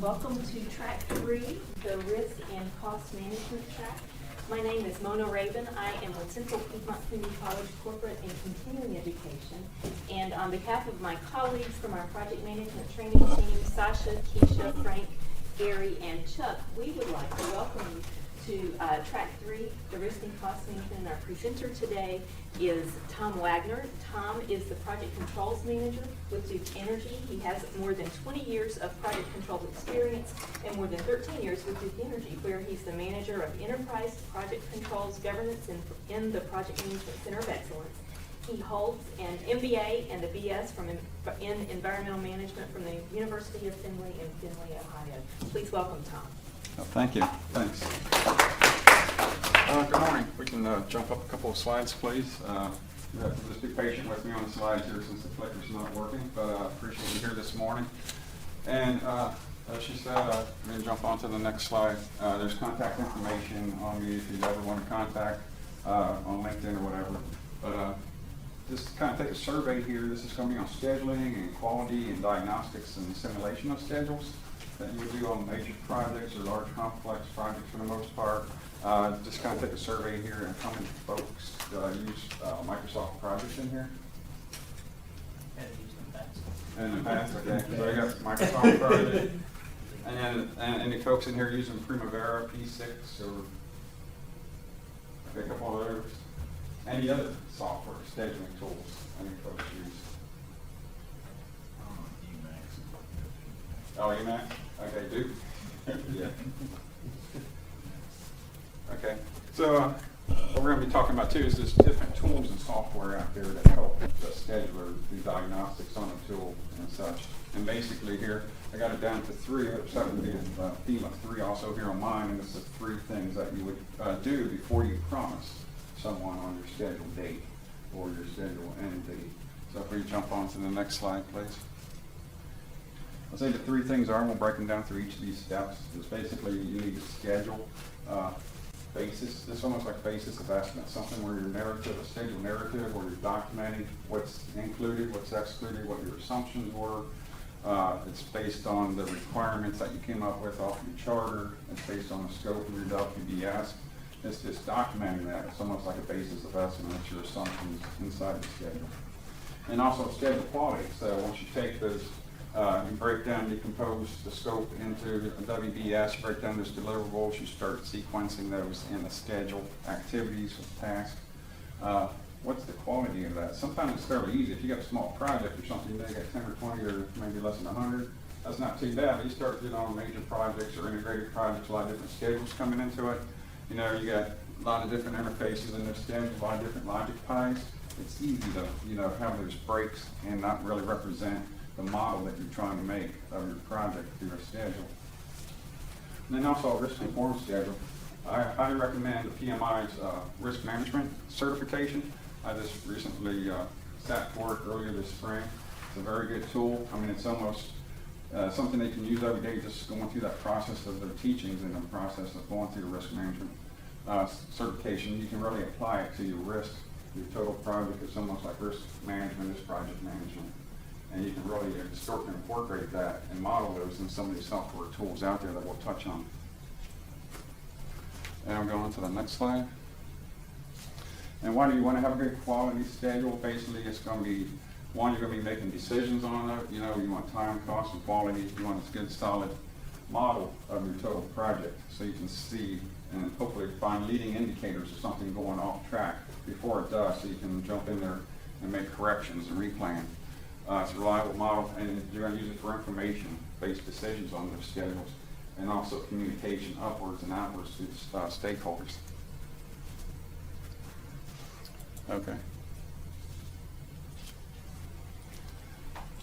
Welcome to Track 3, the Risk and Cost Management track. My name is Mona Rabin. I am with Central Piedmont Community College Corporate and Continuing Education. And on behalf of my colleagues from our project management training team, Sasha, Keisha, Frank, Gary, and Chuck, we would like to welcome you to Track 3, the Risk and Cost Management. Our presenter today is Tom Wagner. Tom is the Project Controls Manager with Duke Energy. He has more than 20 years of project controls experience and more than 13 years with Duke Energy, where he's the Manager of Enterprise Project Controls Governance in the Project Management Center of Excellence. He holds an MBA and a BS in Environmental Management from the University of Findlay in Findlay, Ohio. Please welcome Tom. Oh, thank you. Thanks. Good morning. We can jump up a couple of slides, please. You have to just be patient with me on the slides here since the clicker's not working, but I appreciate you here this morning. And as she said, I'm going to jump on to the next slide. There's contact information on me if you ever want to contact on LinkedIn or whatever. But just kind of take a survey here. This is going to be on scheduling and quality and diagnostics and simulation of schedules that you would do on major projects or large complex projects for the most part. Just kind of take a survey here and how many folks use Microsoft projects in here? In the past, okay. So I got Microsoft project. And any folks in here using Primavera, P6, or a couple of others? Any other software, scheduling tools, any folks use? Oh, Emacs? Okay, Duke? Yeah. Okay, so what we're going to be talking about too is there's different tools and software out there that help the scheduler do diagnostics on a tool and such. And basically here, I got it down to three, or seven being a theme of three also here on mine, and it's the three things that you would do before you promise someone on your schedule date or your schedule end date. So if we jump on to the next slide, please. I'll say the three things are, and we'll break them down through each of these steps. It's basically you need to schedule basis. This is almost like basis of estimate, something where your narrative, a schedule narrative, where you're documenting what's included, what's excluded, what your assumptions were. It's based on the requirements that you came up with off your charter. It's based on the scope of your WBS. It's just documenting that. It's almost like a basis of estimate. It's your assumptions inside the schedule. And also schedule quality. So once you take those, you break down, decompose the scope into a WBS, break down those deliverables, you start sequencing those in the schedule, activities, tasks. What's the quality of that? Sometimes it's fairly easy. If you got a small project or something, you may get 10 or 20 or maybe less than 100. That's not too bad. But you start getting on major projects or integrated projects, a lot of different schedules coming into it. You know, you got a lot of different interfaces in their schedule, a lot of different logic pies. It's easy to, you know, have those breaks and not really represent the model that you're trying to make of your project through your schedule. And then also a risk-informed schedule. I highly recommend the PMI's risk management certification. I just recently sat for it earlier this spring. It's a very good tool. I mean, it's almost something they can use every day, just going through that process of their teachings and the process of going through risk management certification. You can really apply it to your risk, your total project. It's almost like risk management is project management. And you can really start to incorporate that and model those in some of these software tools out there that we'll touch on. And I'm going to the next slide. And why do you want to have a good quality schedule? Basically, it's going to be, one, you're going to be making decisions on it. You know, you want time, cost, and quality. You want a good, solid model of your total project so you can see and hopefully find leading indicators of something going off track before it does, so you can jump in there and make corrections and replan. It's a reliable model, and you're going to use it for information-based decisions on those schedules, and also communication upwards and outwards to stakeholders. Okay.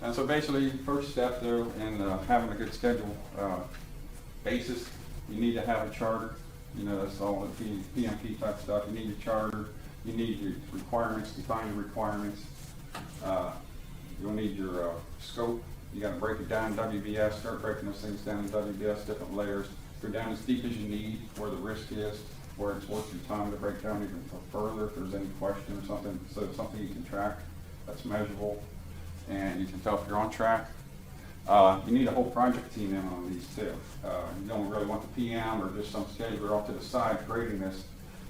And so basically, first step though in having a good schedule basis, you need to have a charter. You know, that's all the PMP type stuff. You need a charter. You need your requirements, define your requirements. You'll need your scope. You got to break it down in WBS, start breaking those things down in WBS, different layers. Go down as deep as you need, where the risk is, where it's worth your time to break down even further if there's any question or something. So it's something you can track that's measurable, and you can tell if you're on track. You need a whole project team in on these too. You don't really want the PM or just some scheduler off to the side creating this.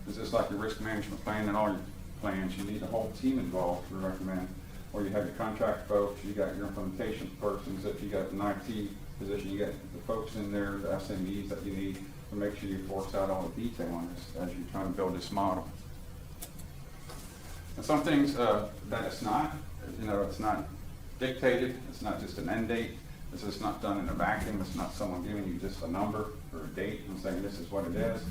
It's just like your risk management plan and all your plans. You need a whole team involved, we recommend. Or you have your contract folks, you got your implementation persons, if you got an IT position, you got the folks in there, the SMEs that you need to make sure you force out all the detail on this as you're trying to build this model. And some things that it's not, it's not dictated, it's not just an end date, it's just not done in a vacuum, it's not someone giving you just a number or a date and saying this is what it is.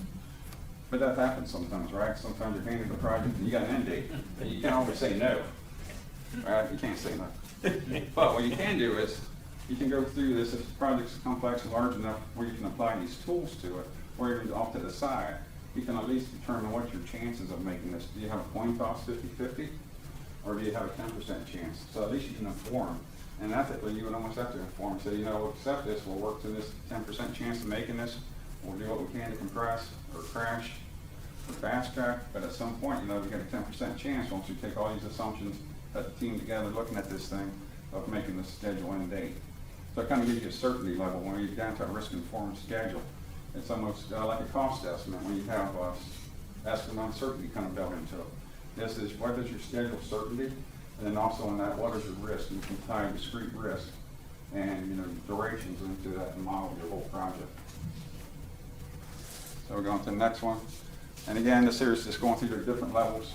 But that happens sometimes, right? Sometimes you're handed a project and you got an end date, and you can't always say no, right? You can't say no. But what you can do is, you can go through this if the project's complex and large enough where you can apply these tools to it, or even off to the side. You can at least determine what your chances of making this. Do you have a coin toss 50-50? Or do you have a 10% chance? So at least you can inform. And ethically, you would almost have to inform. Say, we'll accept this, we'll work to this 10% chance of making this, we'll do what we can to compress or crash or fast track, but at some point, you get a 10% chance once you take all these assumptions, put the team together looking at this thing of making the schedule and date. So it kind of gives you a certainty level when you get down to a risk-informed schedule. It's almost like a cost estimate when you have estimate uncertainty kind of built into it. This is what is your schedule certainty, and then also in that, what is your risk? You can tie discrete risk and durations into that and model your whole project. So we're going to the next one. And again, this here is just going through the different levels.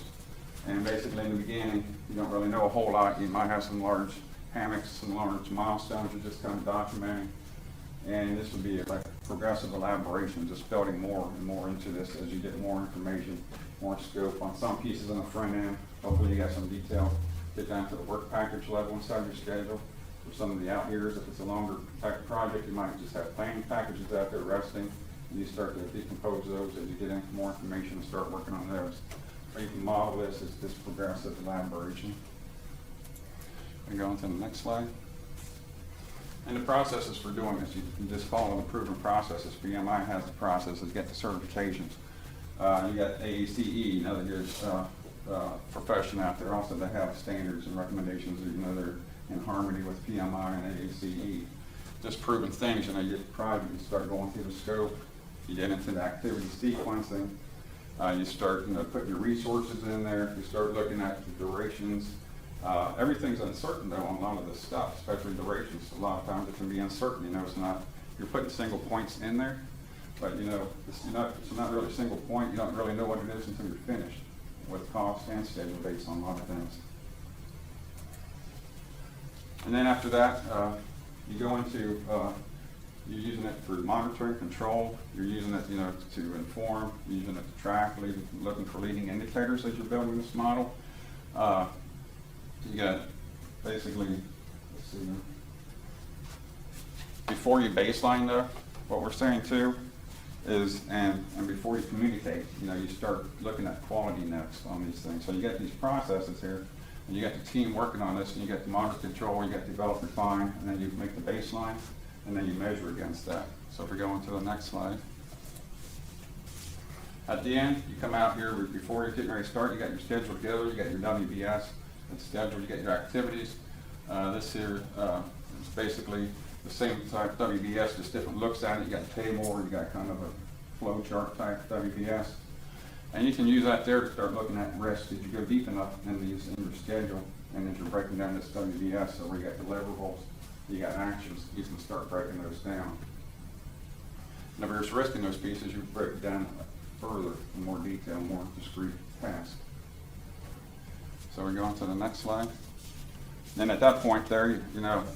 And basically in the beginning, you don't really know a whole lot. You might have some large hammocks, some large milestones you're just kind of documenting. And this would be like progressive elaboration, just building more and more into this as you get more information, more scope on some pieces on the front end. Hopefully you got some detail. Get down to the work package level inside your schedule. For some of the out years, if it's a longer type of project, you might just have planning packages out there resting. And you start to decompose those as you get into more information and start working on those. Or you can model this as this progressive elaboration. And go on to the next slide. And the processes for doing this, you can just follow the proven processes. PMI has the processes, get the certifications. You got AACE, another good profession out there. Also, they have standards and recommendations. They're in harmony with PMI and AACE. Just proven things. You get the project, you start going through the scope. You get into the activity sequencing. You start putting your resources in there. You start looking at the durations. Everything's uncertain though on a lot of this stuff, especially durations. A lot of times it can be uncertain. It's not, you're putting single points in there, but it's not really a single point. You don't really know what it is until you're finished with cost and schedule based on a lot of things. And then after that, you go into, you're using it for monitoring, control. You're using it, to inform. You're using it to track, looking for leading indicators as you're building this model. You got basically, let's see, before you baseline though, what we're saying too is, and before you communicate, you start looking at quality notes on these things. So you got these processes here, and you got the team working on this, and you got the monitor control, you got develop, refine, and then you make the baseline, and then you measure against that. So if we go on to the next slide. At the end, you come out here, before you're getting ready to start, you got your schedule together, you got your WBS, it's scheduled, you get your activities. This here is basically the same type WBS, just different looks at it. You got a table, or you got kind of a flow chart type WBS. And you can use that there to start looking at risk. Did you go deep enough in your schedule, and as you're breaking down this WBS, so where you got deliverables, you got actions, you can start breaking those down. And if there's risk in those pieces, you break it down further in more detail, more discrete tasks. So we go on to the next slide. Then at that point there,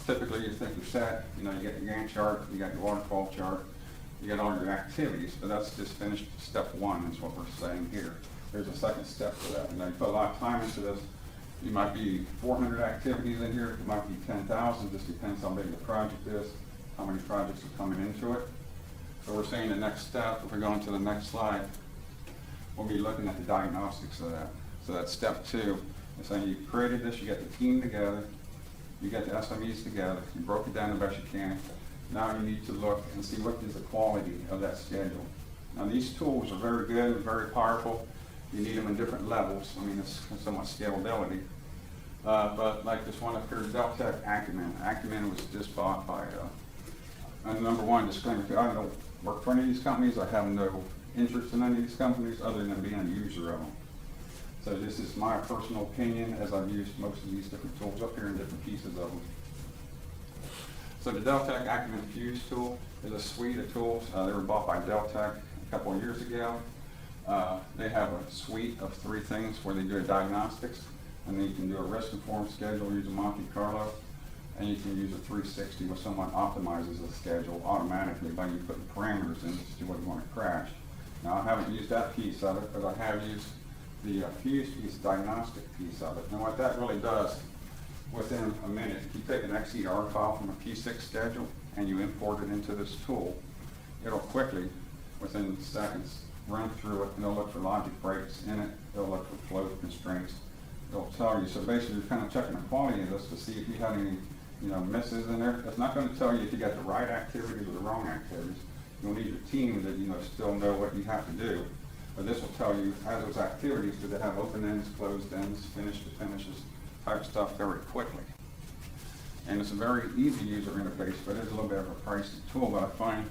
typically you think you're set. You got your Gantt chart, you got your waterfall chart, you got all your activities, but that's just finished step one is what we're saying here. There's a second step to that. You put a lot of time into this. You might be 400 activities in here, it might be 10,000, just depends how big the project is, how many projects are coming into it. So we're saying the next step, if we go on to the next slide, we'll be looking at the diagnostics of that. So that's step two. It's saying you created this, you got the team together, you got the SMEs together, you broke it down the best you can. Now you need to look and see what is the quality of that schedule. Now these tools are very good, very powerful. You need them in different levels. It's somewhat scalability. But like this one up here, Deltec Acumen. Acumen was just bought by, number one disclaimer, I don't work for any of these companies. I have no interest in any of these companies other than being a user of them. So this is my personal opinion, as I've used most of these different tools up here in different pieces of them. So the Deltec Acumen Fuse tool is a suite of tools. They were bought by Deltec a couple of years ago. They have a suite of 3 things where they do a diagnostics, and then you can do a risk informed schedule using Monte Carlo, and you can use a 360 where someone optimizes the schedule automatically by you putting parameters in to see what you want to crash. Now I haven't used that piece of it, but I have used the Fuse piece, diagnostic piece of it. And what that really does, within a minute, if you take an XER file from a P6 schedule and you import it into this tool, it'll quickly, within seconds, run through it, and it'll look for logic breaks in it, it'll look for flow constraints, it'll tell you. So basically you're kind of checking the quality of this to see if you have any misses in there. It's not going to tell you if you got the right activities or the wrong activities. You'll need your team to still know what you have to do. But this will tell you, as those activities, do they have open ends, closed ends, finish to finishes, type stuff very quickly. And it's a very easy user interface, but it's a little bit of a pricey tool. But I find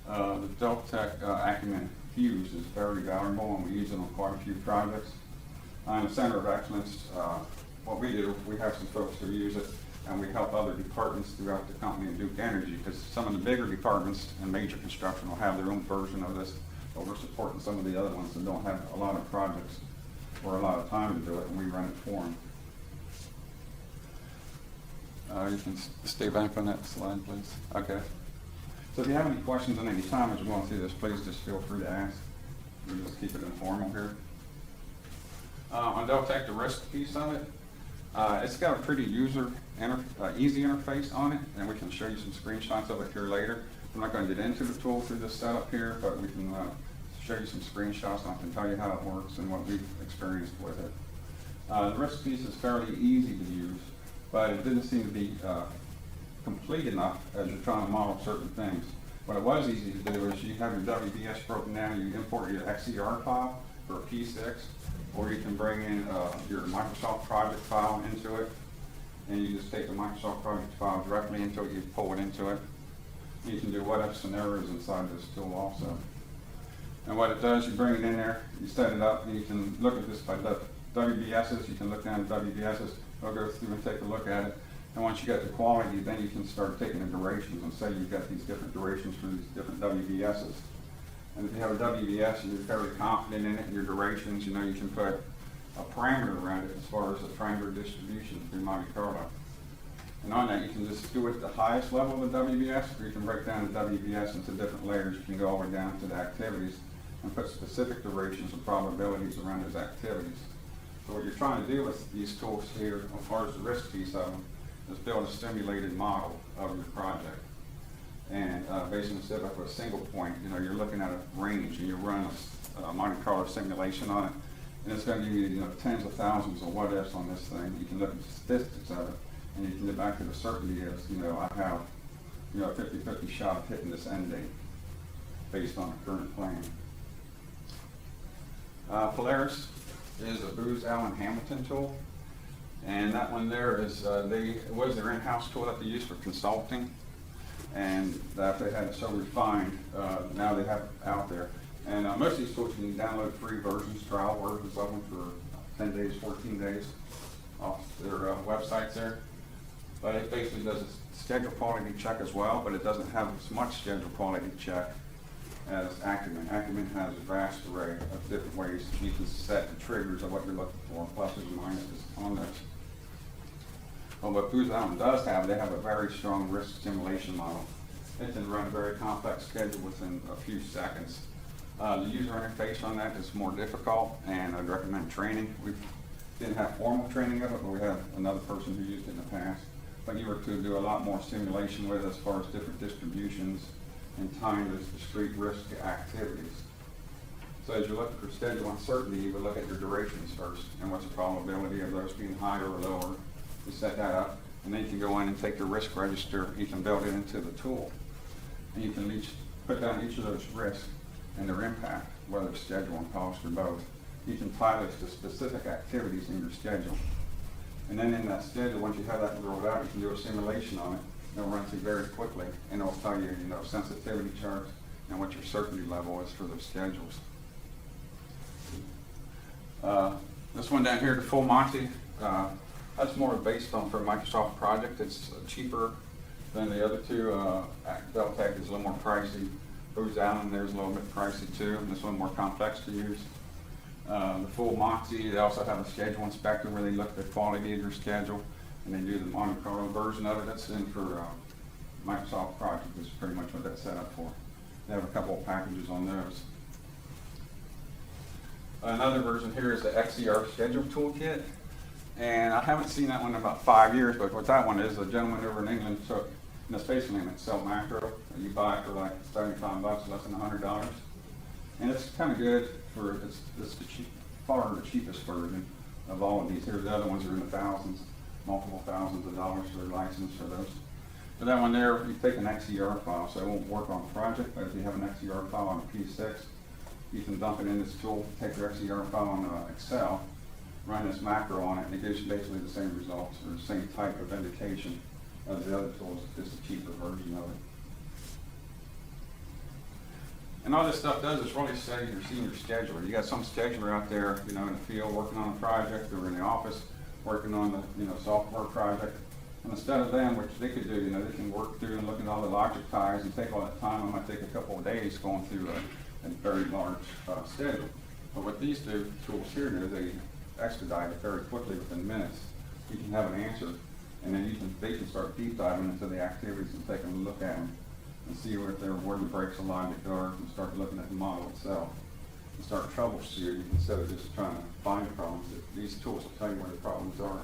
the Deltec Acumen Fuse is very valuable, and we use it on quite a few projects. In the Center of Excellence, what we do, we have some folks who use it, and we help other departments throughout the company at Duke Energy, because some of the bigger departments in major construction will have their own version of this, but we're supporting some of the other ones that don't have a lot of projects or a lot of time to do it, and we run it for them. You can stay back on that slide, please. Okay. So if you have any questions on any time as we're going through this, please just feel free to ask. We'll just keep it informal here. On Deltec, the risk piece of it, it's got a pretty easy interface on it, and we can show you some screenshots of it here later. I'm not going to get into the tool through this setup here, but we can show you some screenshots, and I can tell you how it works and what we've experienced with it. The risk piece is fairly easy to use, but it didn't seem to be complete enough as you're trying to model certain things. What it was easy to do is you have your WBS broken down, you import your XER file for a P6, or you can bring in your Microsoft project file into it, and you just take the Microsoft project file directly into it, you pull it into it. You can do what-if scenarios inside this tool also. And what it does, you bring it in there, you set it up, and you can look at this by WBSs, you can look down at WBSs, I'll go through and take a look at it. And once you get the quality, then you can start taking the durations and say you've got these different durations for these different WBSs. And if you have a WBS and you're fairly confident in it and your durations, you can put a parameter around it as far as the triangular distribution through Monte Carlo. And on that, you can just do it at the highest level of the WBS, or you can break down the WBS into different layers. You can go all the way down to the activities and put specific durations and probabilities around those activities. So what you're trying to do with these tools here, as far as the risk piece of them, is build a simulated model of your project. And basically, instead of a single point, you're looking at a range, and you run a Monte Carlo simulation on it, and it's going to give you, tens of thousands of what-ifs on this thing. You can look at the statistics of it, and you can get back to the certainty as, I have, a 50-50 shot of hitting this end date based on the current plan. Polaris is a Booz Allen Hamilton tool, and that one there is, it was their in-house tool that they used for consulting, and that they had it so refined, now they have it out there. And most of these tools you can download free versions, trial versions of them for 10 days, 14 days off their websites there. But it basically does a schedule quality check as well, but it doesn't have as much schedule quality check as Acumen. Acumen has a vast array of different ways you can set the triggers of what you're looking for, pluses and minuses on this. Well, what Booz Allen does have, they have a very strong risk simulation model. It can run a very complex schedule within a few seconds. The user interface on that is more difficult, and I'd recommend training. We didn't have formal training of it, but we have another person who used it in the past. But you were to do a lot more simulation with it as far as different distributions and time those discrete risk activities. So as you're looking for schedule uncertainty, you would look at your durations first, and what's the probability of those being higher or lower. You set that up, and then you can go in and take your risk register, you can build it into the tool. And you can put down each of those risks and their impact, whether it's schedule and cost or both. You can tie this to specific activities in your schedule. And then in that schedule, once you have that rolled out, you can do a simulation on it. It'll run through very quickly, and it'll tell you, sensitivity charts and what your certainty level is for those schedules. This one down here, the full Monty, that's more based on for a Microsoft project. It's cheaper than the other two. Deltec is a little more pricey. Booz Allen there's a little bit pricey too. This one more complex to use. The full Moxie, they also have a schedule inspector where they look at the quality of your schedule, and they do the Monte Carlo version of it. That's in for Microsoft project is pretty much what that's set up for. They have a couple of packages on those. Another version here is the XER schedule toolkit, and I haven't seen that one in about 5 years, but what that one is, a gentleman over in England took, and it's basically an Excel macro, and you buy it for like $75, less than $100. And it's kind of good for, it's the far the cheapest version of all of these. Here, the other ones are in the thousands, multiple thousands of dollars for a license for those. But that one there, you take an XER file, so it won't work on the project, but if you have an XER file on a P6, you can dump it in this tool, take your XER file on Excel, run this macro on it, and it gives you basically the same results or the same type of indication as the other tools, just a cheaper version of it. And all this stuff does is really say you're seeing your scheduler. You got some scheduler out there, in the field working on a project, or in the office working on the, software project. And instead of them, which they could do, they can work through and look at all the logic ties and take all that time. It might take a couple of days going through a very large schedule. But what these two tools here do, they expedite it very quickly within minutes. You can have an answer, and then they can start deep diving into the activities and taking a look at them and see where the breaks of logic are, and start looking at the model itself and start troubleshooting instead of just trying to find the problems. These tools will tell you where the problems are.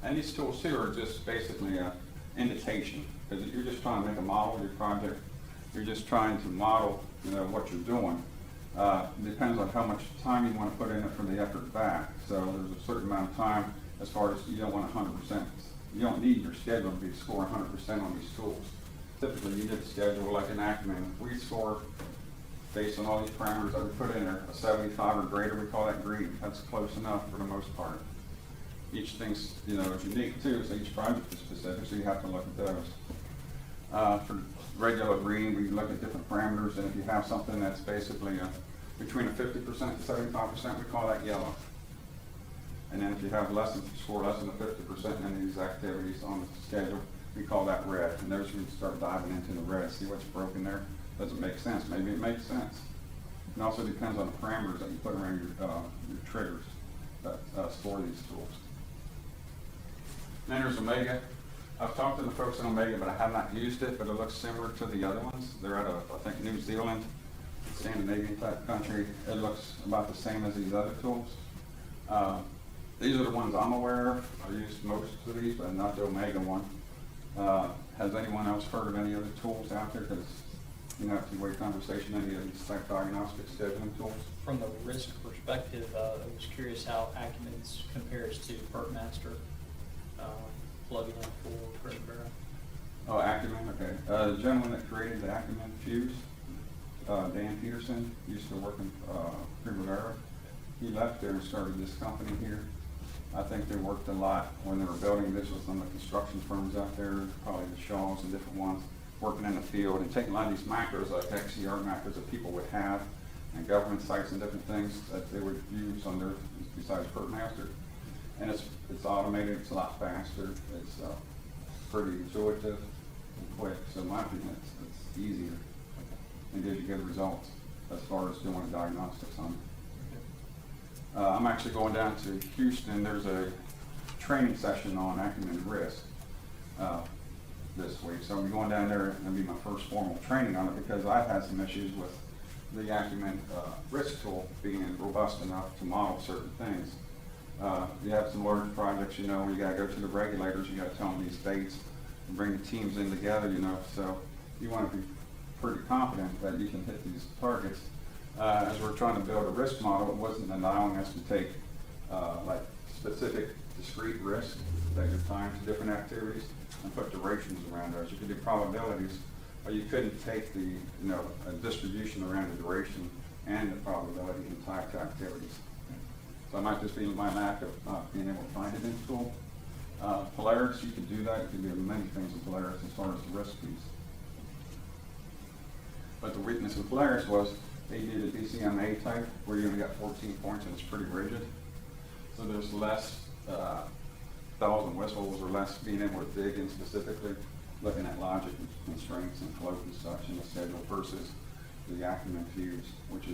And these tools here are just basically an indication, because you're just trying to make a model of your project. You're just trying to model, what you're doing. It depends on how much time you want to put in it for the effort back. So there's a certain amount of time as far as you don't want 100%. You don't need your schedule to be score 100% on these tools. Typically, you get a schedule like an Acumen. We score based on all these parameters that we put in there, a 75 or greater. We call that green. That's close enough for the most part. Each thing's, is unique too, so each project is specific, so you have to look at those. For regular green, we look at different parameters, and if you have something that's basically between a 50% to 75%, we call that yellow. And then if you have score less than a 50% in these activities on the schedule, we call that red. And there's when you start diving into the red, see what's broken there. Doesn't make sense. Maybe it makes sense. It also depends on the parameters that you put around your triggers that score these tools. And then there's Omega. I've talked to the folks in Omega, but I have not used it, but it looks similar to the other ones. They're out of, I think, New Zealand, Scandinavian type country. It looks about the same as these other tools. These are the ones I'm aware of. I use most of these, but not the Omega one. Has anyone else heard of any other tools out there? Because, two-way conversation, any of these type diagnostic scheduling tools? From the risk perspective, I was curious how Acumen's compares to Burtmaster plugin for Primavera. Oh, Acumen, okay. The gentleman that created the Acumen Fuse, Dan Peterson, used to work in Primavera. He left there and started this company here. I think they worked a lot when they were building this with some of the construction firms out there, probably the Shaws and different ones, working in the field and taking a lot of these macros, like XER macros that people would have, and government sites and different things that they would use on their, besides Burtmaster. And it's automated, it's a lot faster, it's pretty intuitive and quick. So in my opinion, it's easier and gives you good results as far as doing diagnostics on it. I'm actually going down to Houston. There's a training session on Acumen Risk this week. So I'm going down there and it'll be my first formal training on it, because I've had some issues with the Acumen Risk tool being robust enough to model certain things. You have some large projects, where you got to go to the regulators, you got to tell them these dates and bring the teams in together, so you want to be pretty confident that you can hit these targets. As we're trying to build a risk model, it wasn't allowing us to take like specific discrete risks that you're tying to different activities and put durations around those. You could do probabilities, but you couldn't take the a distribution around the duration and the probability and tie to activities. So it might just be my lack of not being able to find it in the tool. Polaris, you can do that. You can do many things in Polaris as far as the risk piece. But the weakness of Polaris was they did a DCMA type where you only got 14 points and it's pretty rigid. So there's less bells and whistles or less being able to dig in specifically, looking at logic and constraints and float and such in the schedule versus the Acumen Fuse, which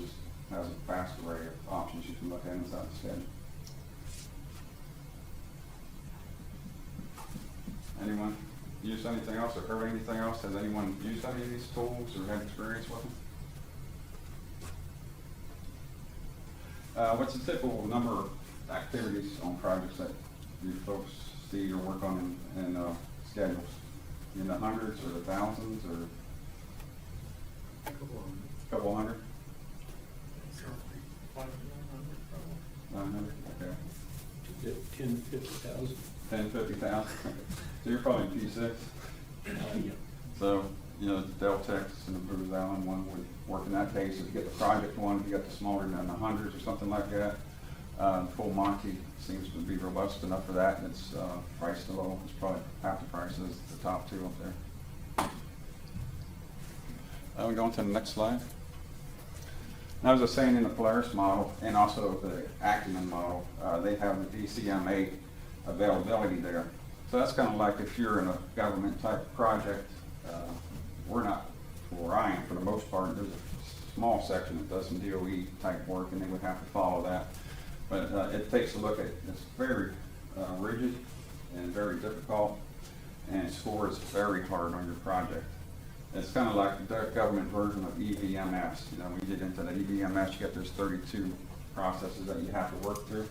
has a vast array of options you can look at inside the schedule. Anyone use anything else or heard anything else? Has anyone used any of these tools or had experience with them? What's the typical number of activities on projects that you folks see or work on in schedules? In the hundreds or the thousands or? Couple hundred? 900, okay. 10, 50,000. 10, 50,000. So you're probably P6. Yeah. So, you know, the Deltex and the Booz Allen one would work in that case. If you get the project one, if you get the smaller than the hundreds or something like that, full Monty seems to be robust enough for that, and it's priced low. It's probably half the price as the top two up there. We go on to the next slide. Now, as I was saying, in the Polaris model and also the Acumen model, they have the DCMA availability there. So that's kind of like if you're in a government type project. We're not, where I am for the most part, there's a small section that does some DOE type work and they would have to follow that. But it takes a look at, it's very rigid and very difficult, and scores very hard on your project. It's kind of like the government version of EVMS. You know, when you get into the EVMS, you get those 32 processes that you have to work through.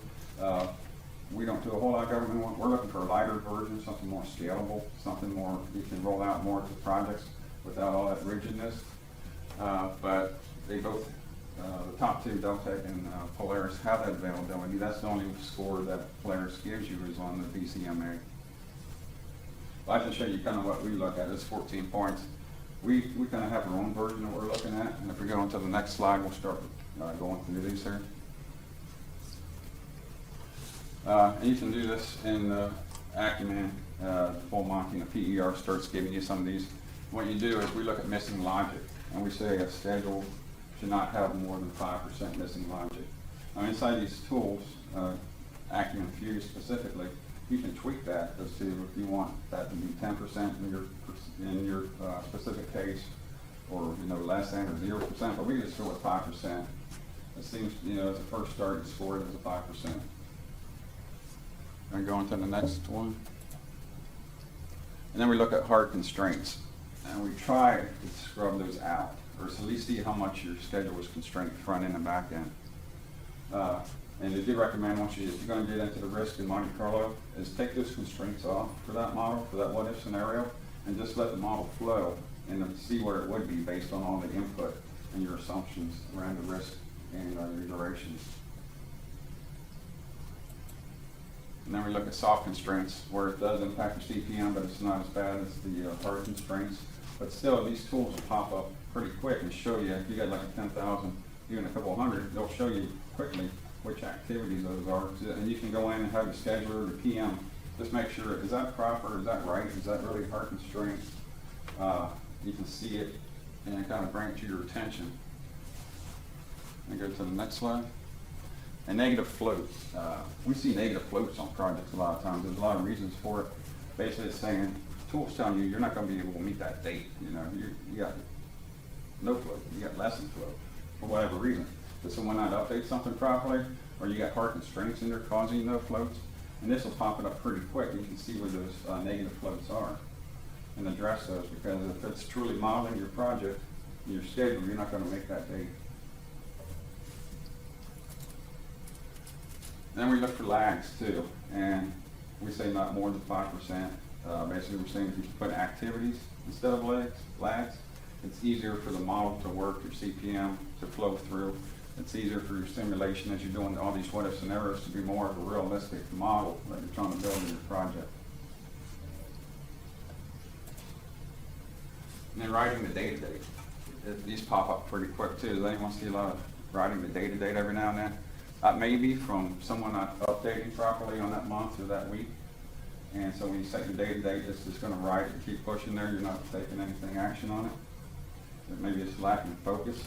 We don't do a whole lot of government work. We're looking for a lighter version, something more scalable, something more you can roll out more to projects without all that rigidness. But they both, the top two, Deltek and Polaris, have that availability. That's the only score that Polaris gives you is on the DCMA. I can show you kind of what we look at. It's 14 points. We kind of have our own version of what we're looking at, and if we go on to the next slide, we'll start going through these here. And you can do this in Acumen, full Monty, and the PER starts giving you some of these. What you do is we look at missing logic, and we say a schedule should not have more than 5% missing logic. Now inside these tools, Acumen Fuse specifically, you can tweak that as to if you want that to be 10% in your specific case, or less than or 0%. But we just go with 5%. It seems as a first start, you score it as a 5%. And go on to the next one. And then we look at hard constraints, and we try to scrub those out, or at least see how much your schedule is constrained front end and back end. And they do recommend if you're going to get into the risk in Monte Carlo, is take those constraints off for that model, for that what-if scenario, and just let the model flow and then see where it would be based on all the input and your assumptions around the risk and your durations. And then we look at soft constraints, where it does impact your CPM, but it's not as bad as the hard constraints. But still, these tools will pop up pretty quick and show you, if you got like a 10,000, even a couple hundred, they'll show you quickly which activities those are. And you can go in and have your scheduler, the PM, just make sure, is that proper, is that right, is that really hard constraint? You can see it and kind of bring it to your attention. And go to the next slide. And negative float. We see negative floats on projects a lot of times. There's a lot of reasons for it. Basically, it's saying, tools telling you you're not going to be able to meet that date. You got no float, you got less than float for whatever reason. Did someone not update something properly, or you got hard constraints in there causing no floats? And this will pop it up pretty quick. You can see where those negative floats are and address those, because if it's truly modeling your project, your schedule, you're not going to make that date. Then we look for lags too, and we say not more than 5%. Basically, we're saying if you put activities instead of lags, it's easier for the model to work, your CPM to flow through. It's easier for your simulation as you're doing all these what-if scenarios to be more of a realistic model that you're trying to build in your project. And then writing the data-date. These pop up pretty quick too. Does anyone see a lot of writing the data-date every now and then? That may be from someone not updating properly on that month or that week. And so when you set your day-to-day, it's just gonna write and keep pushing there, you're not taking anything action on it. But maybe it's lacking focus.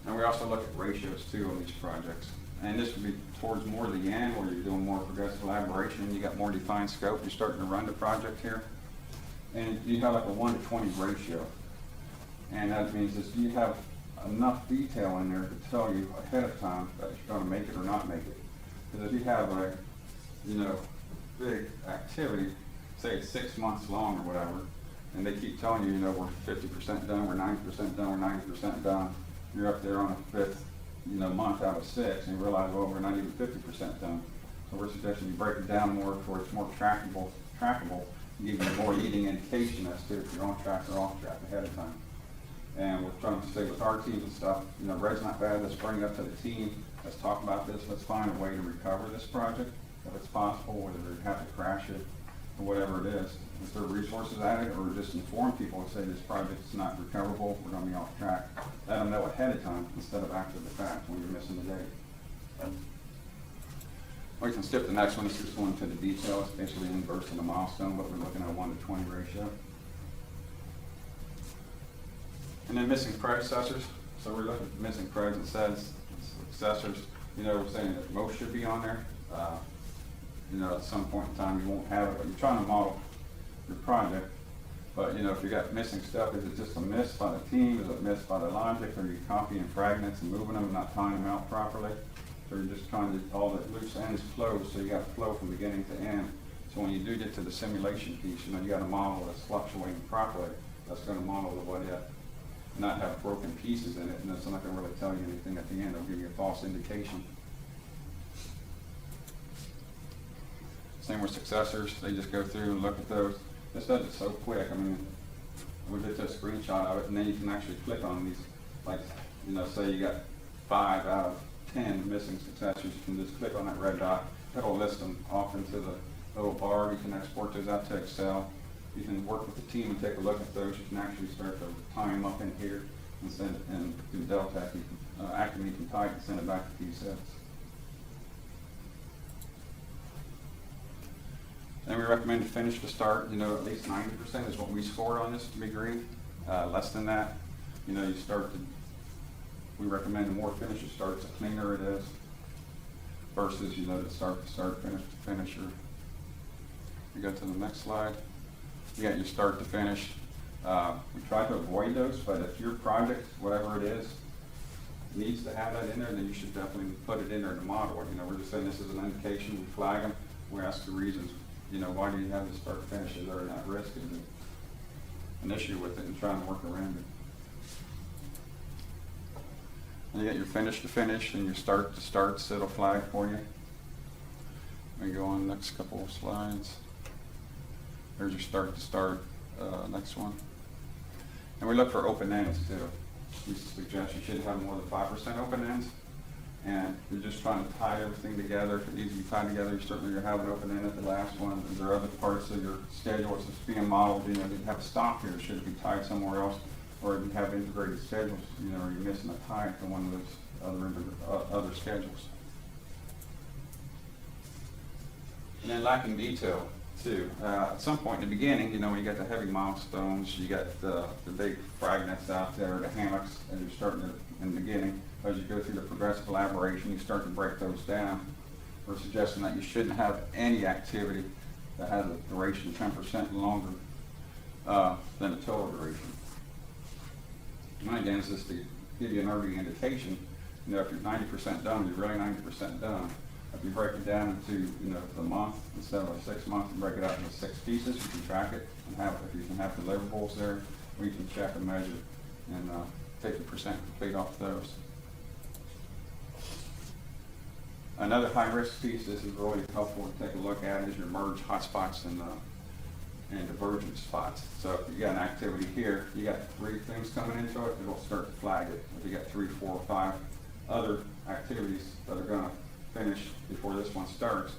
And we also look at ratios too on these projects. And this would be towards more the end where you're doing more progressive elaboration, you got more defined scope, you're starting to run the project here. And you have like a 1:20 ratio. And that means is you have enough detail in there to tell you ahead of time that you're gonna make it or not make it. Because if you have a, big activity, say it's 6 months long or whatever, and they keep telling you, we're 50% done, we're 90% done, we're 90% done, you're up there on the fifth, month out of 6, and you realize, well, we're not even 50% done. So we're suggesting you break it down more for it's more trackable, give you more leading indication as to if you're on track or off track ahead of time. And we're trying to say with our team and stuff, red's not bad, let's bring it up to the team, let's talk about this, let's find a way to recover this project, if it's possible, whether we have to crash it, or whatever it is. If there are resources at it, or just inform people and say this project's not recoverable, we're gonna be off track. Let them know ahead of time, instead of after the fact, when you're missing the date. We can skip the next one, this is just going into the details, basically inverse in the milestone, but we're looking at a 1:20 ratio. And then missing predecessors, so we're looking at missing preds and sets, successors, we're saying that most should be on there. At some point in time you won't have it, but you're trying to model your project. But if you got missing stuff, is it just a miss by the team, is it missed by the logic, are you copying fragments and moving them and not tying them out properly? So you're just trying to, all the loose ends close, so you got flow from beginning to end. So when you do get to the simulation piece, you got a model that's fluctuating properly, that's gonna model the what if. Not have broken pieces in it, and it's not going to really tell you anything at the end. It'll give you a false indication. Same with successors. They just go through and look at those. This does it so quick. I mean, we did a screenshot of it, and then you can actually click on these. Like, say you got 5 out of 10 missing successors. You can just click on that red dot. It'll list them off into the little bar. You can export those out to Excel. You can work with the team and take a look at those. You can actually start to tie them up in here and send it, and do Delta, Acme can tie it and send it back to P6. And we recommend to finish to start, at least 90% is what we scored on this to be green. Less than that, you start to, we recommend the more finish to start, the cleaner it is, versus, the start to start, finish to finisher. We go to the next slide. You got your start to finish. We try to avoid those, but if your project, whatever it is, needs to have that in there, then you should definitely put it in there to model it. We're just saying this is an indication, we flag them, we ask the reasons, why do you have this start to finish? Is there that risk? Is it an issue with it, and trying to work around it? And you got your finish to finish and your start to starts, it'll flag for you. We go on the next couple of slides. There's your start to start, next one. And we look for open ends too. We suggest you should have more than 5% open ends. And you're just trying to tie everything together. If it needs to be tied together, certainly you're having open end at the last one. Is there other parts of your schedule that's being modeled, you have a stop here, should it be tied somewhere else? Or if you have integrated schedules, you're missing a tie to one of those other schedules. And then lacking detail too. At some point in the beginning, when you got the heavy milestones, you got the big fragments out there, the hammocks, and you're starting to, in the beginning, as you go through the progressive elaboration, you start to break those down. We're suggesting that you shouldn't have any activity that has a duration of 10% longer than a total duration. And again, it's just to give you an early indication, if you're 90% done, you're really 90% done. If you break it down into, the month, instead of a 6 month, and break it out into 6 pieces, you can track it and have, if you can have deliverables there, we can check and measure and take the percent complete off those. Another high-risk piece, this is really helpful to take a look at, is your merge hotspots and divergent spots. So if you got an activity here, you got 3 things coming into it, it'll start to flag it. If you got 3, 4, or 5 other activities that are going to finish before this one starts,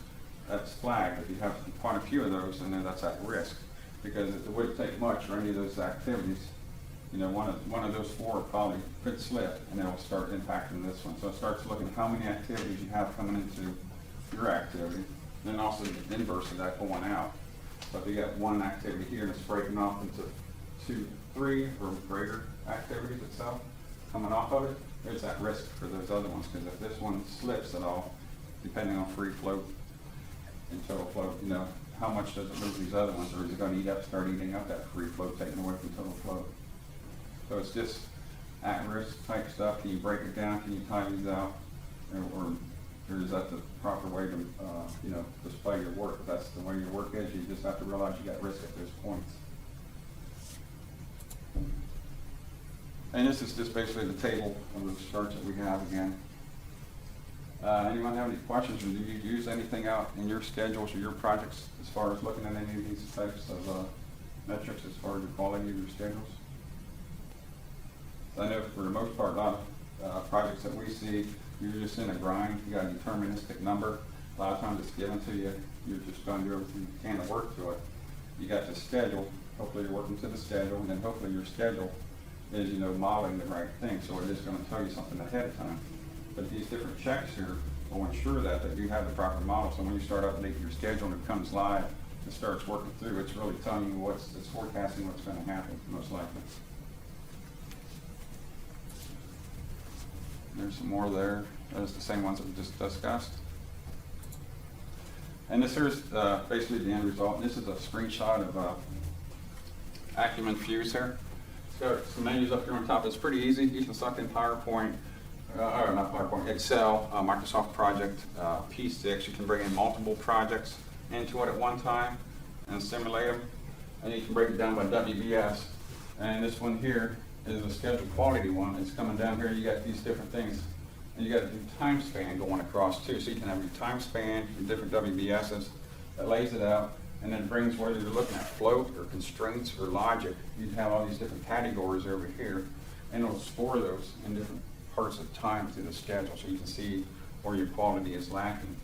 that's flagged. If you have quite a few of those, and then that's at risk, because it wouldn't take much for any of those activities you know, one of those four probably could slip, and it'll start impacting this one. So it starts looking at how many activities you have coming into your activity, and then also the inverse of that going out. So if you got one activity here and it's breaking off into 2, 3 or greater activities itself coming off of it, there's that risk for those other ones, because if this one slips at all, depending on free float and total float, you know, how much does it lose these other ones, or is it going to start eating up that free float, taking away from total float? So it's just at-risk type stuff. Can you break it down? Can you time these out? Or is that the proper way to, you know, display your work? If that's the way your work is, you just have to realize you got risk at those points. And this is just basically the table of the charts that we have again. Anyone have any questions, or do you use anything out in your schedules or your projects as far as looking at any of these types of metrics as far as the quality of your schedules? I know for the most part, a lot of projects that we see, you're just in a grind. You got a deterministic number. A lot of times it's given to you. You're just going to do everything you can to work to it. You got the schedule. Hopefully you're working to the schedule, and then hopefully your schedule is, you know, modeling the right thing. So it is going to tell you something ahead of time. But these different checks here will ensure that you have the proper model. So when you start updating your schedule and it comes live, it starts working through, it's really telling you it's forecasting what's going to happen, most likely. There's some more there. Those are the same ones that we just discussed. And this here's basically the end result. And this is a screenshot of Acumen Fuse here. It's got some menus up here on top. It's pretty easy. You can select in PowerPoint, or not PowerPoint, Excel, Microsoft Project, P6. You can bring in multiple projects into it at one time and simulate them. And you can break it down by WBS. And this one here is a schedule quality one. It's coming down here. You got these different things. And you got a time span going across too. So you can have your time span, your different WBSs. That lays it out. And then brings, whether you're looking at float or constraints or logic, you have all these different categories over here. And it'll score those in different parts of time through the schedule, so you can see where your quality is lacking.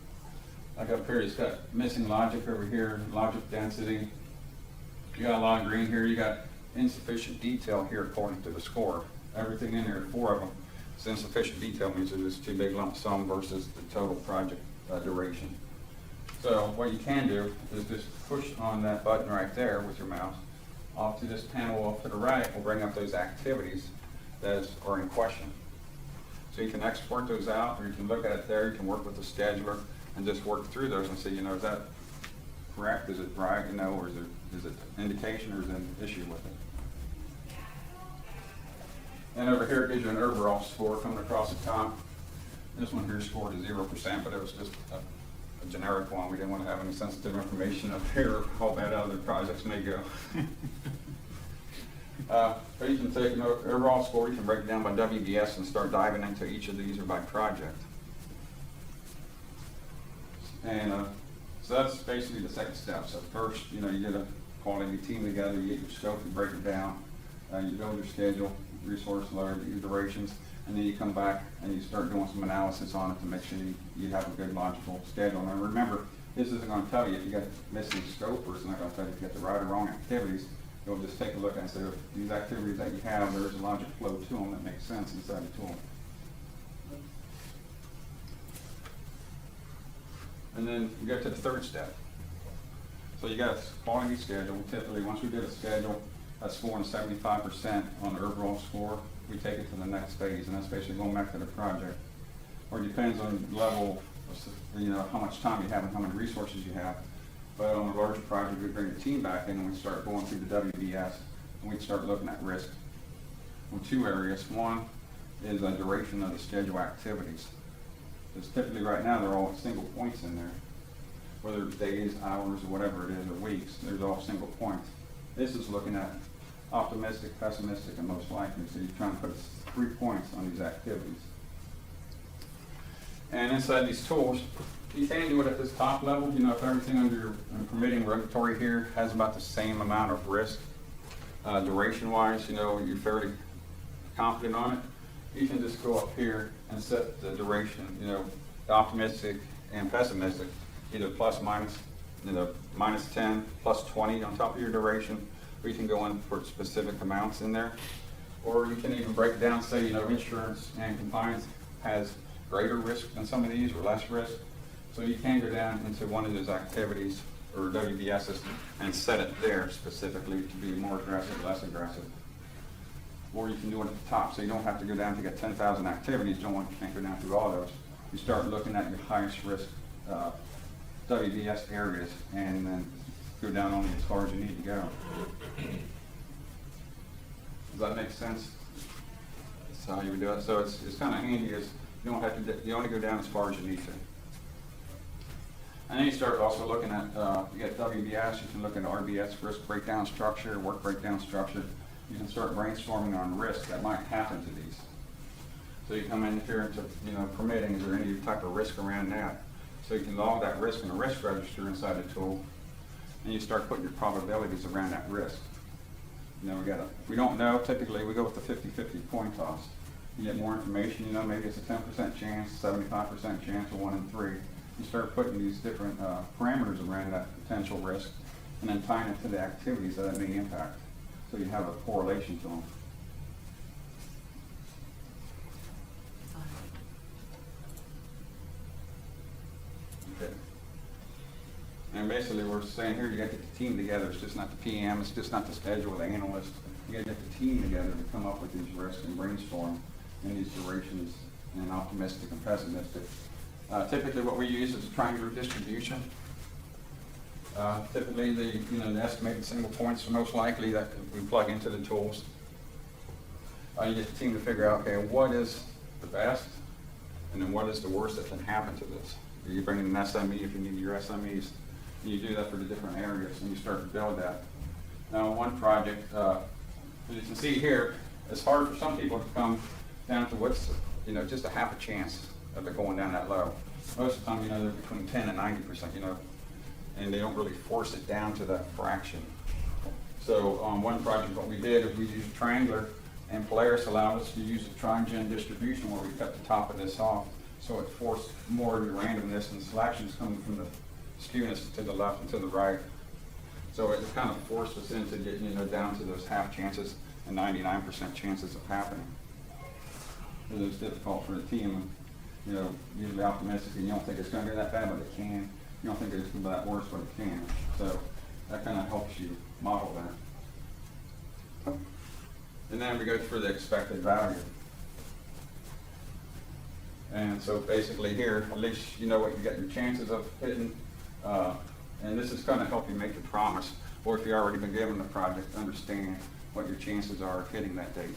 Like up here, it's got missing logic over here, logic density. You got a lot of green here. You got insufficient detail here according to the score. Everything in there, 4 of them, it's insufficient detail, means it's too big lump sum versus the total project duration. So what you can do is just push on that button right there with your mouse. Off to this panel off to the right will bring up those activities that are in question. So you can export those out, or you can look at it there. You can work with the scheduler and just work through those and see, you know, is that correct? Is it right? You know, or is it an indication, or is it an issue with it? And over here it gives you an overall score coming across the top. This one here scored 0%, but it was just a generic one. We didn't want to have any sensitive information up here, how bad other projects may go. But you can take an overall score, you can break it down by WBS and start diving into each of these, or by project. And so that's basically the second step. So first, you know, you get a quality team together, you get your scope, you break it down, you build your schedule, resource load, your durations, and then you come back and you start doing some analysis on it to make sure you have a good logical schedule. And remember, this isn't going to tell you if you got missing scope, or it's not going to tell you if you got the right or wrong activities. You'll just take a look and say, if these activities that you have, there's a logic flow to them that makes sense inside the tool. And then you go to the third step. So you got a quality schedule. Typically, once we get a schedule that's scoring 75% on the overall score, we take it to the next phase, and that's basically going back to the project. Or it depends on the level of, you know, how much time you have and how many resources you have. But on a larger project, we bring the team back in and we start going through the WBS, and we start looking at risk in 2 areas. One is the duration of the schedule activities. Because typically right now they're all single points in there. Whether it's days, hours, or whatever it is, or weeks, there's all single points. This is looking at optimistic, pessimistic, and most likely. So you're trying to put 3 points on these activities. And inside these tools, you can do it at this top level. You know, if everything under your permitting regulatory here has about the same amount of risk, duration-wise, you know, you're fairly confident on it, you can just go up here and set the duration, you know, the optimistic and pessimistic, either plus minus, you know, -10, +20 on top of your duration, or you can go in for specific amounts in there. Or you can even break it down, say, insurance and compliance has greater risk than some of these or less risk. So you can go down into one of those activities or WBSs and set it there specifically to be more aggressive, less aggressive. Or you can do it at the top, so you don't have to go down to get 10,000 activities. You can't go down through all those. You start looking at your highest risk WBS areas and then go down only as far as you need to go. Does that make sense? That's how you would do it. So it's kind of handy as you don't have to, you only go down as far as you need to. And then you start also looking at, you get WBS, you can look at RBS, risk breakdown structure, work breakdown structure. You can start brainstorming on risk that might happen to these. So you come in here into, permitting, is there any type of risk around that? So you can log that risk in a risk register inside the tool, and you start putting your probabilities around that risk. We don't know, typically we go with the 50-50 coin toss. You get more information, maybe it's a 10% chance, 75% chance, or 1 in 3. You start putting these different parameters around that potential risk, and then tying it to the activities that it may impact. So you have a correlation to them. Okay. And basically we're saying here, you got to get the team together. It's just not the PM, it's just not the schedule, the analyst. You got to get the team together to come up with these risks and brainstorm in these durations, and optimistic and pessimistic. Typically what we use is a triangular distribution. Typically the estimated single points are most likely that we plug into the tools. You get the team to figure out, okay, what is the best, and then what is the worst that can happen to this. You bring in an SME if you need your SMEs, and you do that for the different areas, and you start to build that. Now one project, as you can see here, it's hard for some people to come down to what's, just a half a chance of it going down that low. Most of the time, they're between 10 and 90%, and they don't really force it down to that fraction. So on one project, what we did is we used triangular, and Polaris allowed us to use a tri-gen distribution where we cut the top of this off. So it forced more of the randomness and selections coming from the skewness to the left and to the right. So it kind of forced us into getting, down to those half chances and 99% chances of happening. It was difficult for the team, usually optimistic, and you don't think it's going to be that bad, but it can. You don't think it's going to be that worse, but it can. So that kind of helps you model that. And then we go through the expected value. And so basically here, at least you know what you got your chances of hitting, and this is going to help you make your promise, or if you've already been given the project, understand what your chances are of hitting that date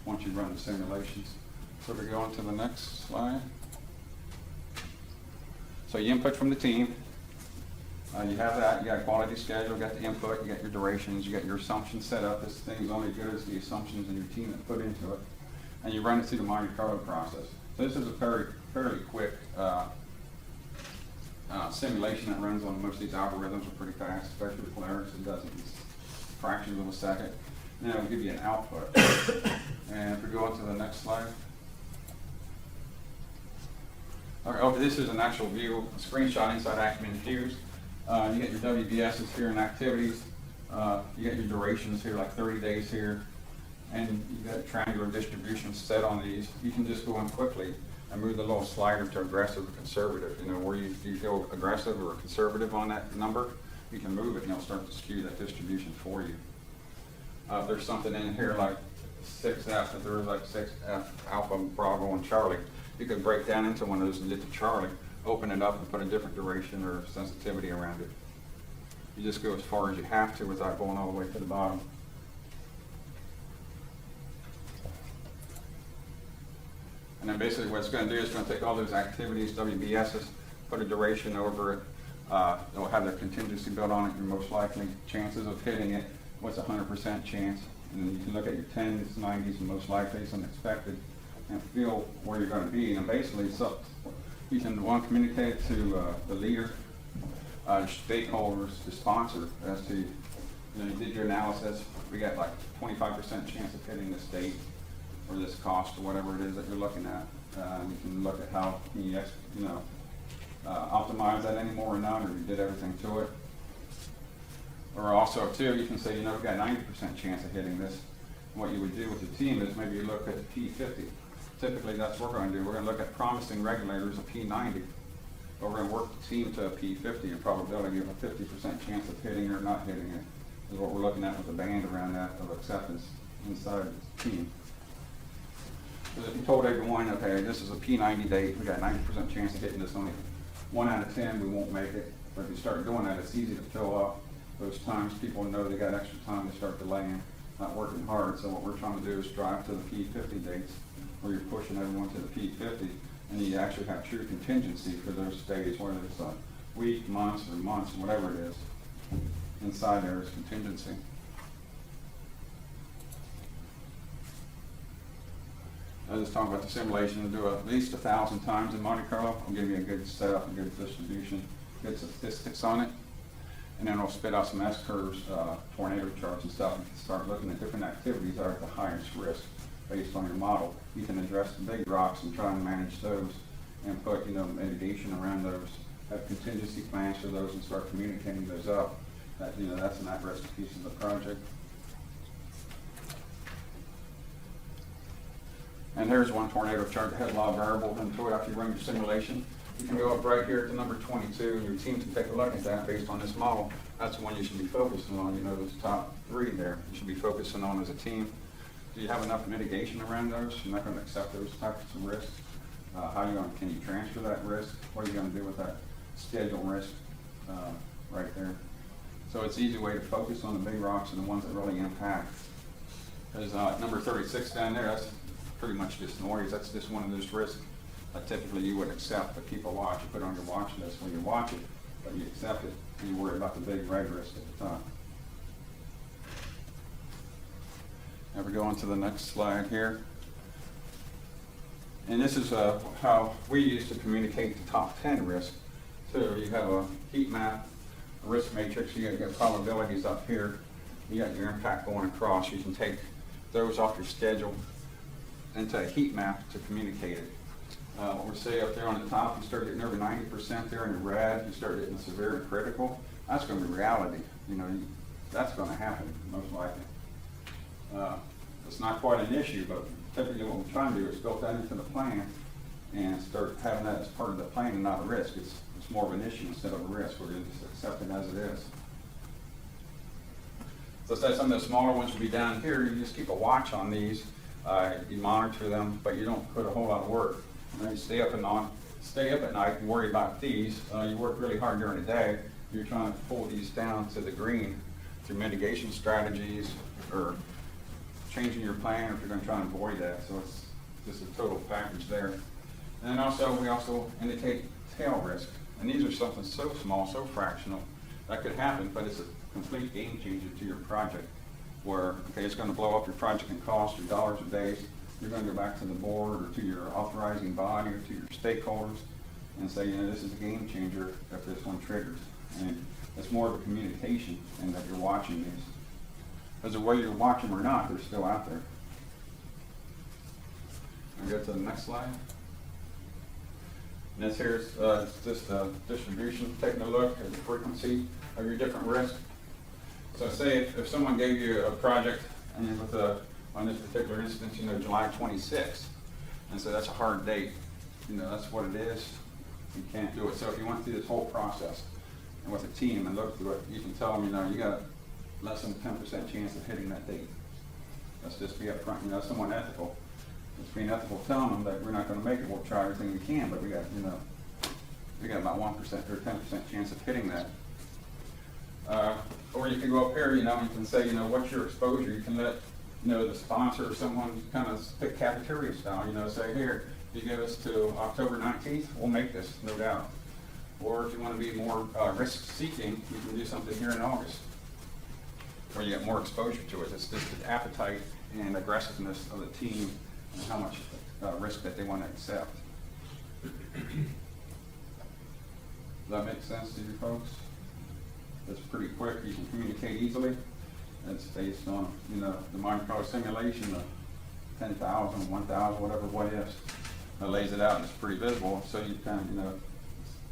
once you run the simulations. So we go on to the next slide. So you input from the team. You have that, you got a quality schedule, you got the input, you got your durations, you got your assumptions set up. This thing is only as good as the assumptions and your team that put into it. And you run it through the Monte Carlo process. So this is a fairly quick simulation that runs on most of these algorithms are pretty fast, especially with Polaris. It does it in fractions of a second. And then it'll give you an output. And if we go on to the next slide. All right, this is an actual view, a screenshot inside Acumen Fuse. You get your WBSs here and activities. You get your durations here, like 30 days here. And you got triangular distribution set on these. You can just go in quickly and move the little slider to aggressive or conservative. Where you feel aggressive or conservative on that number, you can move it and it'll start to skew that distribution for you. If there's something in here like 6F, if there was like 6F, Alpha, Bravo, and Charlie, you could break down into one of those and get to Charlie, open it up and put a different duration or sensitivity around it. You just go as far as you have to without going all the way to the bottom. And then basically what it's going to do is it's going to take all those activities, WBSs, put a duration over it. It'll have the contingency built on it, your most likely chances of hitting it, what's 100% chance. And then you can look at your 10s, 90s, and most likelies and expected, and feel where you're going to be. And basically, so you can communicate to the leader, stakeholders, the sponsor, as to, you did your analysis, we got like 25% chance of hitting this date, or this cost, or whatever it is that you're looking at. You can look at how you optimize that anymore or not, or you did everything to it. Or also too, you can say, we've got 90% chance of hitting this, What you would do with the team is maybe you look at the P50. Typically, that's what we're going to do. We're going to look at promising regulators, a P90. But we're going to work the team to a P50 and probability of a 50% chance of hitting it or not hitting it is what we're looking at with the band around that of acceptance inside the team. Because if you told everyone, okay, this is a P90 date, we got 90% chance of hitting this, only 1 out of 10 we won't make it. But if you start doing that, it's easy to fill up those times. People know they got extra time, they start delaying, not working hard. So what we're trying to do is drive to the P50 dates where you're pushing everyone to the P50, and you actually have true contingency for those days, whether it's a week, months, or months, whatever it is. Inside there is contingency. I was talking about the simulation. To do at least 1,000 times in Monte Carlo. I'll give you a good setup, a good distribution, good statistics on it, and then I'll spit out some S-curves, tornado charts and stuff, and start looking at different activities that are at the highest risk based on your model. You can address the big rocks and try and manage those, and put mitigation around those. Have contingency plans for those and start communicating those up. That that's an at-risk piece of the project. And here's one tornado chart that has a lot of variables into it after you run your simulation. You can go up right here to number 22, and your team can take a look at that based on this model. That's the one you should be focusing on, those top 3 there. You should be focusing on as a team. Do you have enough mitigation around those? You're not going to accept those types of risks. Can you transfer that risk? What are you going to do with that schedule risk right there? So it's an easy way to focus on the big rocks and the ones that really impact. There's number 36 down there, that's pretty much just noise. That's just one of those risks that typically you would accept, but people watch. You put it on your watch list when you watch it, but you accept it, and you worry about the big red risk at the top. Now we go on to the next slide here. And this is how we used to communicate the top 10 risks. So you have a heat map, a risk matrix, you got probabilities up here, you got your impact going across. You can take those off your schedule into a heat map to communicate it. What we say up there on the top, you start getting over 90% there in the red, you start getting severe and critical. That's going to be reality. That's going to happen, most likely. It's not quite an issue, but typically what we're trying to do is build that into the plan and start having that as part of the plan and not a risk. It's more of an issue instead of a risk. We're going to just accept it as it is. So say some of the smaller ones will be down here. You just keep a watch on these. You monitor them, but you don't put a whole lot of work. You stay up at night and worry about these. You work really hard during the day. You're trying to pull these down to the green through mitigation strategies or changing your plan if you're going to try and avoid that. So it's just a total package there. And then we also indicate tail risk. And these are something so small, so fractional, that could happen, but it's a complete game changer to your project. Where, it's going to blow up your project in cost, your dollars or days. You're going to go back to the board or to your authorizing body or to your stakeholders and say, this is a game changer if this one triggers. And it's more of a communication and that you're watching these. Because whether you watch them or not, they're still out there. I'll go to the next slide. And this here's just a distribution, taking a look at the frequency of your different risks. So say if someone gave you a project, and on this particular instance, July 26th, and so that's a hard date, that's what it is, you can't do it. So if you went through this whole process and with a team and looked through it, you can tell them, you got less than 10% chance of hitting that date. Let's just be upfront, someone ethical. It's being ethical telling them that we're not going to make it. We'll try everything we can, but we got about 1% or 10% chance of hitting that. Or you can go up here, you can say, what's your exposure? You can let, the sponsor or someone kind of pick cafeteria style, say, here, if you give us to October 19th, we'll make this, no doubt. Or if you want to be more risk-seeking, you can do something here in August, where you get more exposure to it. It's just the appetite and aggressiveness of the team and how much risk that they want to accept. Does that make sense to you folks? It's pretty quick. You can communicate easily. It's based on, the Monte Carlo simulation, the 10,000, 1,000, whatever what ifs. It lays it out and it's pretty visible, so you kind of,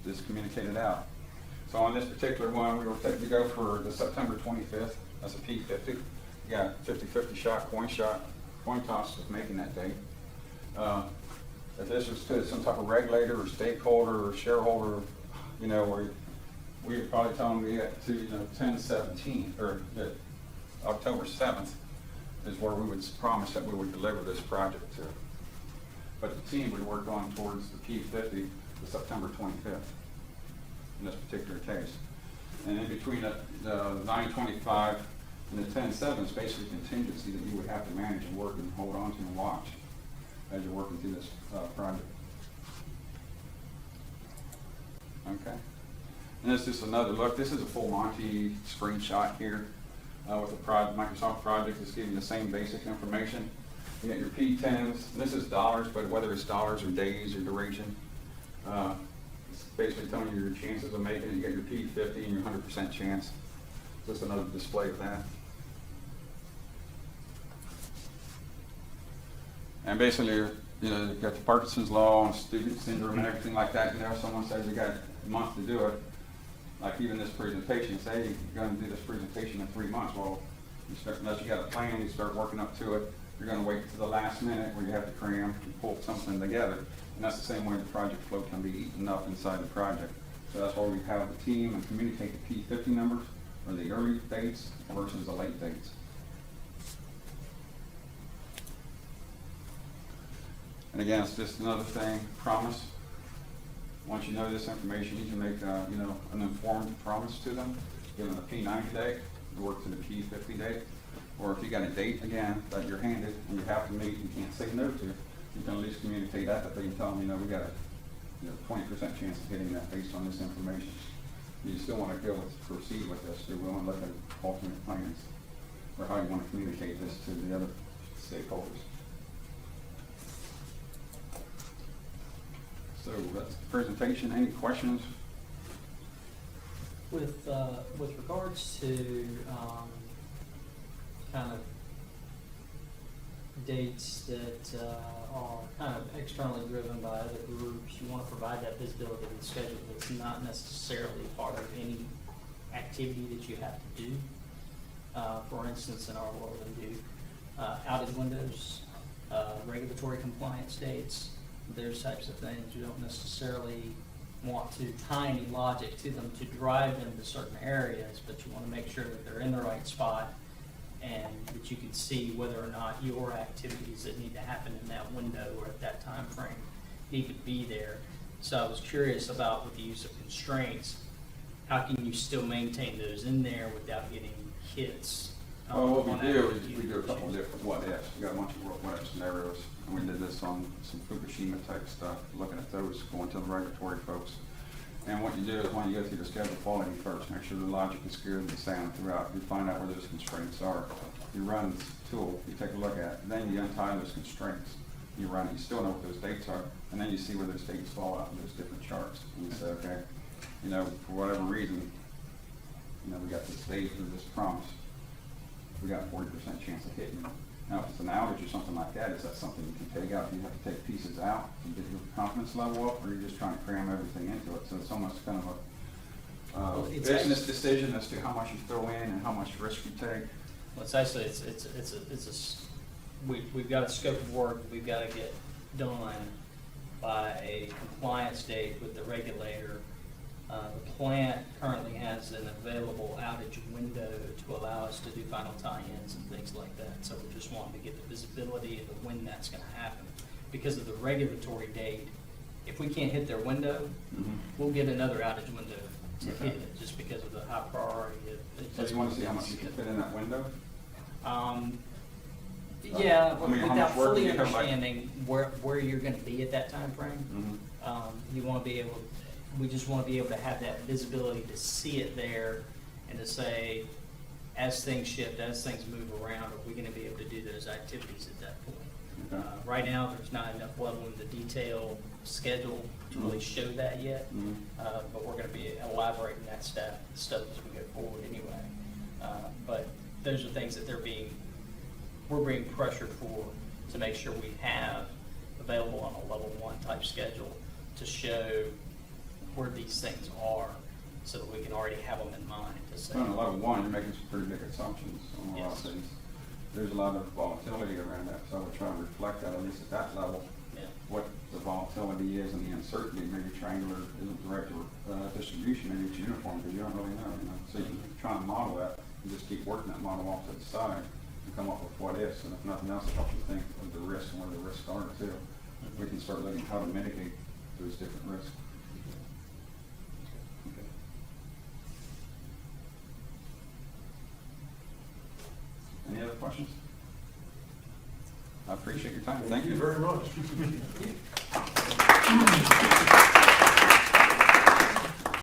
just communicate it out. So on this particular one, we were taking to go for the September 25th. That's a P50. you got 50-50 shot, coin toss with making that date. If this was to some type of regulator or stakeholder or shareholder, you know, where we would probably tell them we get to, 10/17, or October 7th is where we would promise that we would deliver this project to. But the team would work on towards the P50, the September 25th, in this particular case. And in between the 9/25 and the 10/7 is basically contingency that you would have to manage and work and hold on to and watch as you're working through this project. Okay. And this is just another look. This is a full Monty screenshot here with the Microsoft project. It's giving you the same basic information. You get your P10s. This is dollars, but whether it's dollars or days or duration, it's basically telling you your chances of making it. You get your P50 and your 100% chance. Just another display of that. And basically, you got the Parkinson's law and student syndrome and everything like that. Someone says you got a month to do it. Like even this presentation, say you're going to do this presentation in 3 months. Well, unless you got a plan, you start working up to it. You're going to wait to the last minute where you have to cram and pull something together. And that's the same way the project flow can be eaten up inside the project. So that's why we have the team and communicate the P50 numbers or the early dates versus the late dates. And again, it's just another thing, promise. Once you know this information, you can make an informed promise to them. Give them a P90 date, work to the P50 date. Or if you got a date, again, that you're handed and you have to meet, you can't say no to, you can at least communicate that they can tell them, we got a 20% chance of hitting that based on this information. You still want to go proceed with this. You're willing to look at alternate plans or how you want to communicate this to the other stakeholders. So that's the presentation. Any questions? With regards to kind of dates that are kind of externally driven by other groups, you want to provide that visibility in the schedule that's not necessarily part of any activity that you have to do. For instance, in our world, we do outage windows, regulatory compliance dates, those types of things. You don't necessarily want to tie any logic to them to drive them to certain areas, but you want to make sure that they're in the right spot and that you can see whether or not your activities that need to happen in that window or at that time frame need to be there. So I was curious about, with the use of constraints, how can you still maintain those in there without getting hits? What we do is we do a couple of different what ifs. We got a bunch of what if scenarios, and we did this on some Fukushima type stuff, looking at those, going to the regulatory folks. And what you do is when you go through the schedule quality first, make sure the logic is good and the sound throughout. You find out where those constraints are. You run this tool, you take a look at it, then you untie those constraints. You run it, you still know what those dates are, and then you see where those dates fall out in those different charts. And you say, okay, for whatever reason, we got this date or this promise. We got a 40% chance of hitting it. Now, if it's an outage or something like that, is that something you can take out? Do you have to take pieces out to get your confidence level up, or are you just trying to cram everything into it? So it's almost kind of a business decision as to how much you throw in and how much risk you take. Well, it's actually, we've got a scope of work we've got to get done by a compliance date with the regulator. The plant currently has an available outage window to allow us to do final tie-ins and things like that. So we're just wanting to get the visibility of when that's going to happen. Because of the regulatory date, if we can't hit their window, we'll get another outage window to hit it, just because of the high priority. So you want to see how much you can fit in that window? Yeah, I mean, how without much work do fully you have, like- understanding where you're going to be at that time frame. You want to be able, we just want to be able to have that visibility to see it there and to say, as things shift, as things move around, are we going to be able to do those activities at that point? Okay. Right now, there's not enough level in the detail schedule to really show that yet, but we're going to be elaborating that stuff as we go forward anyway. But those are things that we're being pressured for to make sure we have available on a level 1 type schedule to show where these things are, so that we can already have them in mind to say. On a level 1, you're making some pretty big assumptions on a lot of Yes. things. there's a lot of volatility around that, so we're trying to reflect that, at least at that level, Yeah. what the volatility is and the uncertainty. Maybe triangular isn't direct distribution, maybe it's uniform, because you don't really know, you know. So you can try and model that, and just keep working that model off to the side, and come up with what ifs, and if nothing else, it helps you think of the risks and where the risks are too. We can start looking at how to mitigate those different risks. Okay. Any other questions? I appreciate your time. Thank you. very much.